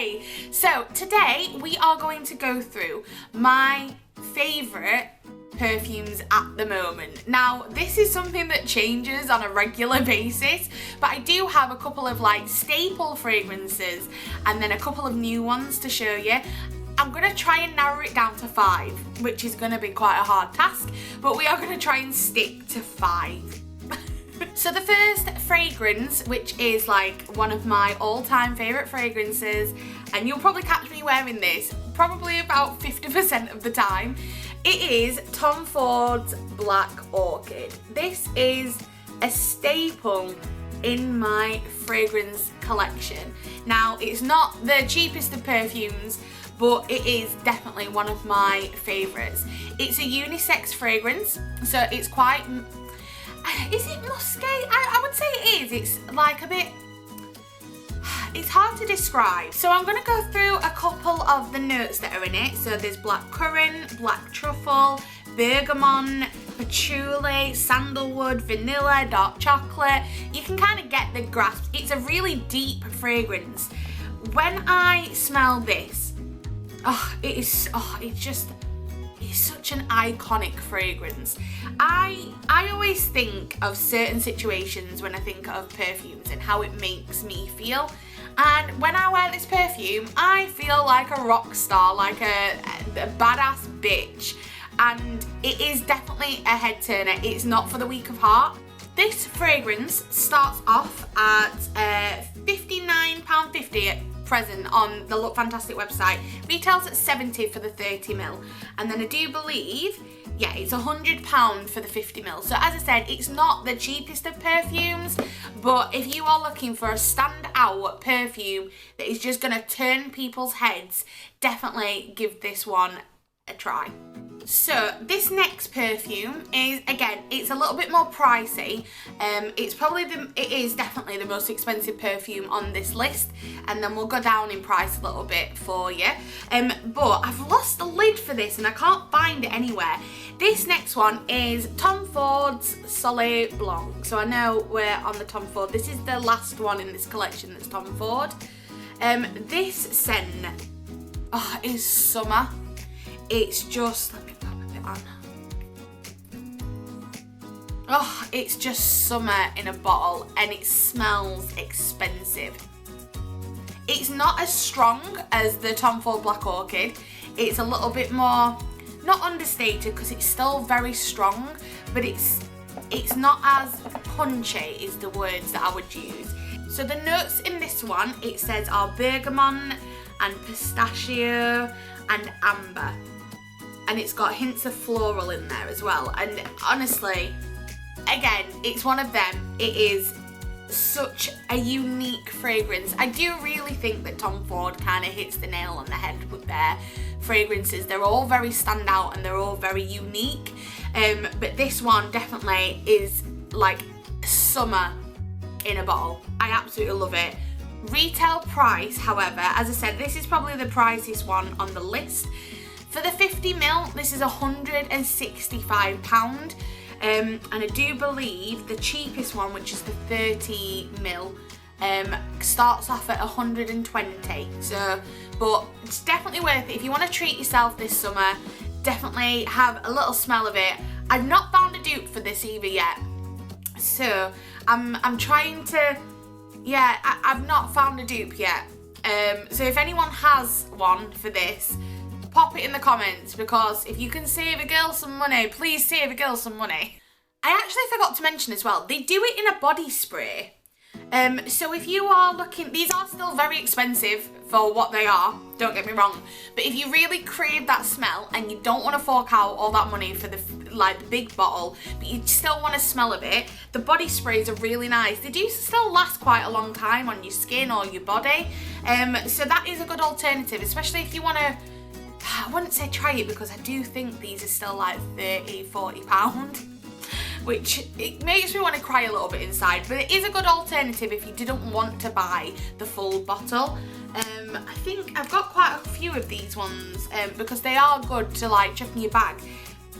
Yay! So today we are going to go through my favourite perfumes at the moment. Now this is something that changes on a regular basis, but I do have a couple of like staple fragrances and then a couple of new ones to show you. I'm going to try and narrow it down to 5, which is going to be quite a hard task, but we are going to try and stick to 5. So the first fragrance, which is like one of my all-time favourite fragrances, and you'll probably catch me wearing this probably about 50% of the time, it is Tom Ford's Black Orchid. This is a staple in my fragrance collection. Now, it's not the cheapest of perfumes, but it is definitely one of my favourites. It's a unisex fragrance, so it's quite... Is it musky? I would say it is. It's like a bit... It's hard to describe. So I'm going to go through a couple of the notes that are in it. So there's black currant, black truffle, bergamot, patchouli, sandalwood, vanilla, dark chocolate. You can kind of get the grasp. It's a really deep fragrance. When I smell this, it's such an iconic fragrance. I always think of certain situations when I think of perfumes and how it makes me feel. And when I wear this perfume, I feel like a rock star, like a badass bitch. And it is definitely a head turner. It's not for the weak of heart. This fragrance starts off at £59.50 at present on the Look Fantastic website. Retails at 70 for the 30ml, and then I do believe, yeah, it's £100 for the 50ml. So as I said, it's not the cheapest of perfumes, but if you are looking for a standout perfume that is just going to turn people's heads, definitely give this one a try. So this next perfume is, again, it's a little bit more pricey. It is definitely the most expensive perfume on this list, and then we'll go down in price a little bit for you. But I've lost the lid for this and I can't find it anywhere. This next one is Tom Ford's Soleil Blanc. So I know we're on the Tom Ford. This is the last one in this collection that's Tom Ford. This scent is summer. It's just, let me pop a bit on. It's just summer in a bottle, and it smells expensive. It's not as strong as the Tom Ford Black Orchid. It's a little bit more, not understated because it's still very strong, but it's not as punchy is the words that I would use. So the notes in this one, it says, are bergamot and pistachio and amber. And it's got hints of floral in there as well. And honestly, again, it's one of them. It is such a unique fragrance. I do really think that Tom Ford kind of hits the nail on the head with their fragrances. They're all very standout and they're all very unique. But this one definitely is like summer in a bottle. I absolutely love it. Retail price, however, as I said, this is probably the priciest one on the list. For the 50ml, this is £165. And I do believe the cheapest one, which is the 30ml, starts off at 120. So, but it's definitely worth it. If you want to treat yourself this summer, definitely have a little smell of it. I've not found a dupe for this either yet. So, I'm trying to... Yeah, I've not found a dupe yet. So if anyone has one for this, pop it in the comments, because if you can save a girl some money, please save a girl some money. I actually forgot to mention as well, they do it in a body spray. So if you are looking, these are still very expensive for what they are, don't get me wrong, but if you really crave that smell and you don't want to fork out all that money for the big bottle, but you still want to smell of it, the body sprays are really nice. They do still last quite a long time on your skin or your body, so that is a good alternative, especially if you want to, I wouldn't say try it, because I do think these are still like £30–40, which it makes me want to cry a little bit inside, but it is a good alternative if you didn't want to buy the full bottle. I think I've got quite a few of these ones because they are good to like chuck in your bag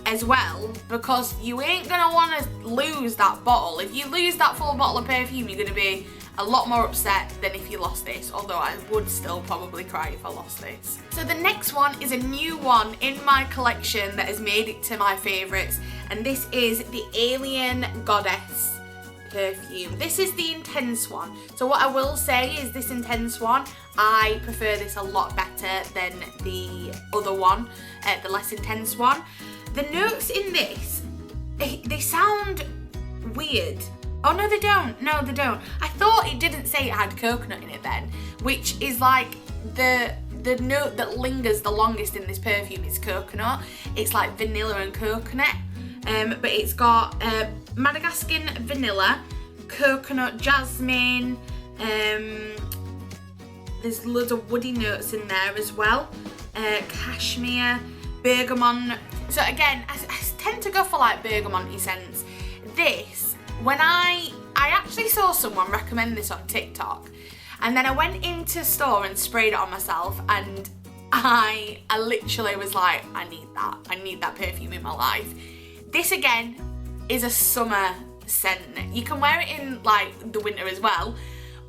as well, because you ain't gonna want to lose that bottle. If you lose that full bottle of perfume, you're gonna be a lot more upset than if you lost this, although I would still probably cry if I lost this. So the next one is a new one in my collection that has made it to my favourites, and this is the Alien Goddess perfume. This is the intense one. So what I will say is this intense one, I prefer this a lot better than the other one, the less intense one. The notes in this, they sound weird. Oh no they don't, no they don't. I thought it didn't say it had coconut in it then, which is like the note that lingers the longest in this perfume is coconut. It's like vanilla and coconut, but it's got Madagascan vanilla, coconut, jasmine, there's loads of woody notes in there as well, cashmere, bergamot. So again, I tend to go for like bergamot scents. This, when I actually saw someone recommend this on TikTok, and then I went into store and sprayed it on myself, and I literally was like, I need that perfume in my life. This again is a summer scent. You can wear it in like the winter as well,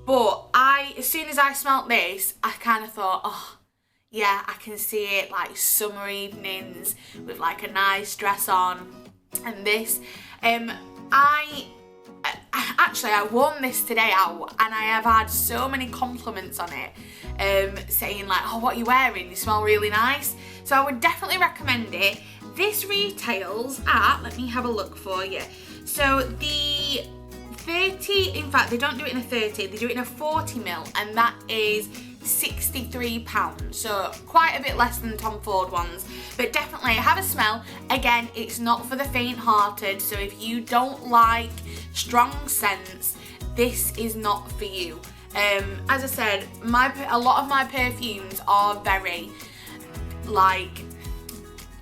but as soon as I smelt this, I kind of thought, oh yeah, I can see it like summer evenings with like a nice dress on. And this, I worn this today out, and I have had so many compliments on it, saying like, oh, what are you wearing? You smell really nice. So I would definitely recommend it. This retails at, let me have a look for you. So the 30, in fact, they don't do it in a 30, they do it in a 40ml, and that is £63. So quite a bit less than the Tom Ford ones, but definitely have a smell. Again, it's not for the faint-hearted, so if you don't like strong scents, this is not for you. As I said, a lot of my perfumes are very like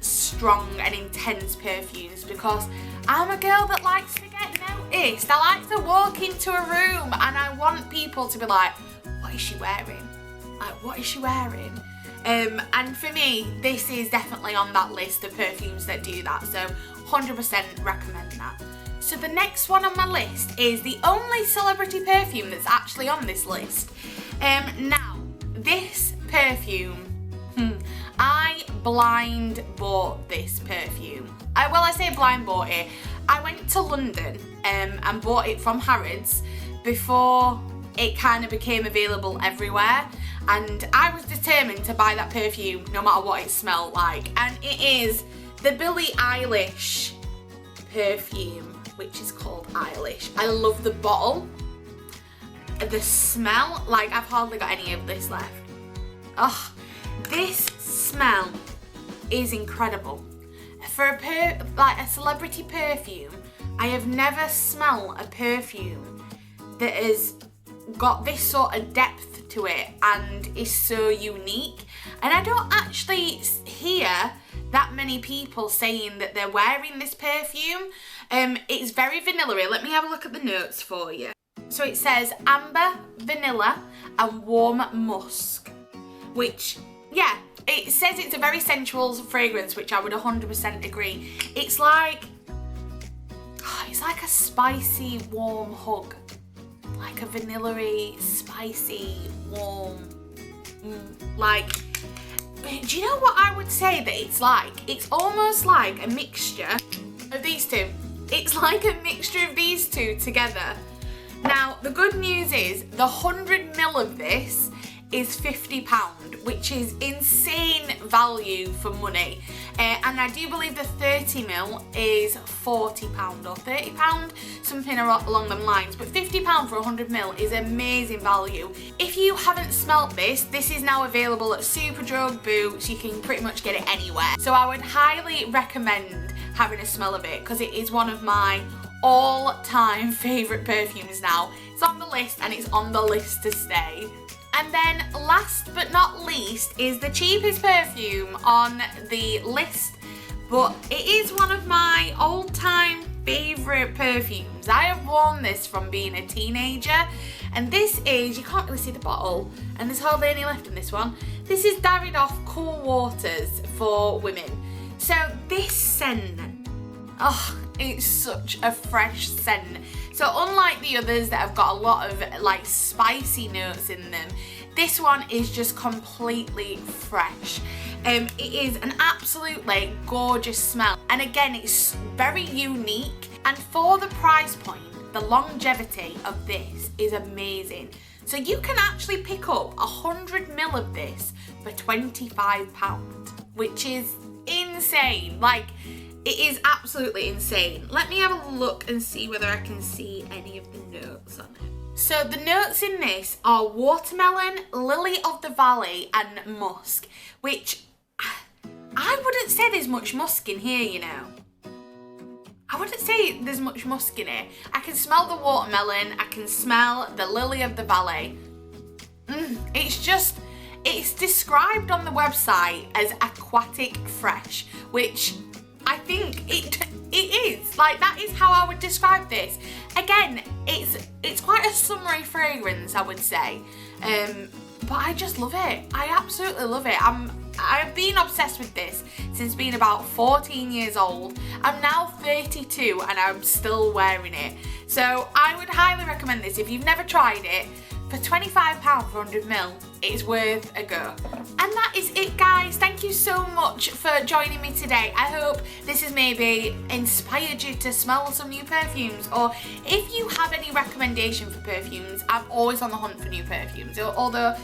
strong and intense perfumes because I'm a girl that likes to get noticed. I like to walk into a room and I want people to be like, what is she wearing? Like, what is she wearing? And for me, this is definitely on that list of perfumes that do that, so 100% recommend that. So the next one on my list is the only celebrity perfume that's actually on this list. Now, this perfume, I blind bought this perfume. I say blind bought it. I went to London and bought it from Harrods before it kind of became available everywhere, and I was determined to buy that perfume no matter what it smelled like, and it is the Billie Eilish perfume, which is called Eilish. I love the bottle, the smell, like I've hardly got any of this left. Oh, this smell is incredible. For a celebrity perfume, I have never smelled a perfume that has got this sort of depth to it and is so unique. And I don't actually hear that many people saying that they're wearing this perfume. It's very vanilla-y. Let me have a look at the notes for you. So it says amber, vanilla and warm musk, which, yeah, it says it's a very sensual fragrance, which I would 100% agree. It's like a spicy, warm hug. Like a vanilla-y, spicy, warm, like, do you know what I would say that it's like? It's almost like a mixture of these two. It's like a mixture of these two together. Now, the good news is the 100ml of this is £50, which is insane value for money. And I do believe the 30ml is £40 or £30, something along them lines. But £50 for 100ml is amazing value. If you haven't smelt this, this is now available at Superdrug, Boots, you can pretty much get it anywhere. So I would highly recommend having a smell of it because it is one of my all-time favourite perfumes now. It's on the list and it's on the list to stay. And then last but not least is the cheapest perfume on the list, but it is one of my all-time favourite perfumes. I have worn this from being a teenager, and this is, you can't really see the bottle, and there's hardly any left in this one. This is Davidoff Cool Waters for women. So this scent, Oh, it's such a fresh scent. So unlike the others that have got a lot of like spicy notes in them, this one is just completely fresh. It is an absolutely gorgeous smell. And again, it's very unique. And for the price point, the longevity of this is amazing. So you can actually pick up 100ml of this for £25, which is insane. Like, it is absolutely insane. Let me have a look and see whether I can see any of the notes on it. So the notes in this are watermelon, lily of the valley, and musk, which I wouldn't say there's much musk in here, you know. I wouldn't say there's much musk in it. I can smell the watermelon, I can smell the lily of the valley. It's described on the website as aquatic fresh, which I think it is. Like, that is how I would describe this. Again, it's quite a summery fragrance, I would say. But I just love it. I absolutely love it. I've been obsessed with this since being about 14 years old. I'm now 32 and I'm still wearing it. So I would highly recommend this. If you've never tried it, for £25 for 100ml, it's worth a go. And that is it, guys. Thank you so much for joining me today. I hope this has maybe inspired you to smell some new perfumes, or if you have any recommendation for perfumes, I'm always on the hunt for new perfumes. Although,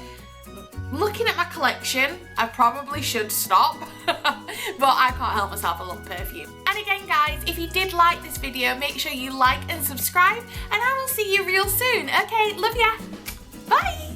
looking at my collection, I probably should stop, but I can't help myself, I love perfume. And again, guys, if you did like this video, make sure you like and subscribe, and I will see you real soon. Okay, love ya. Bye.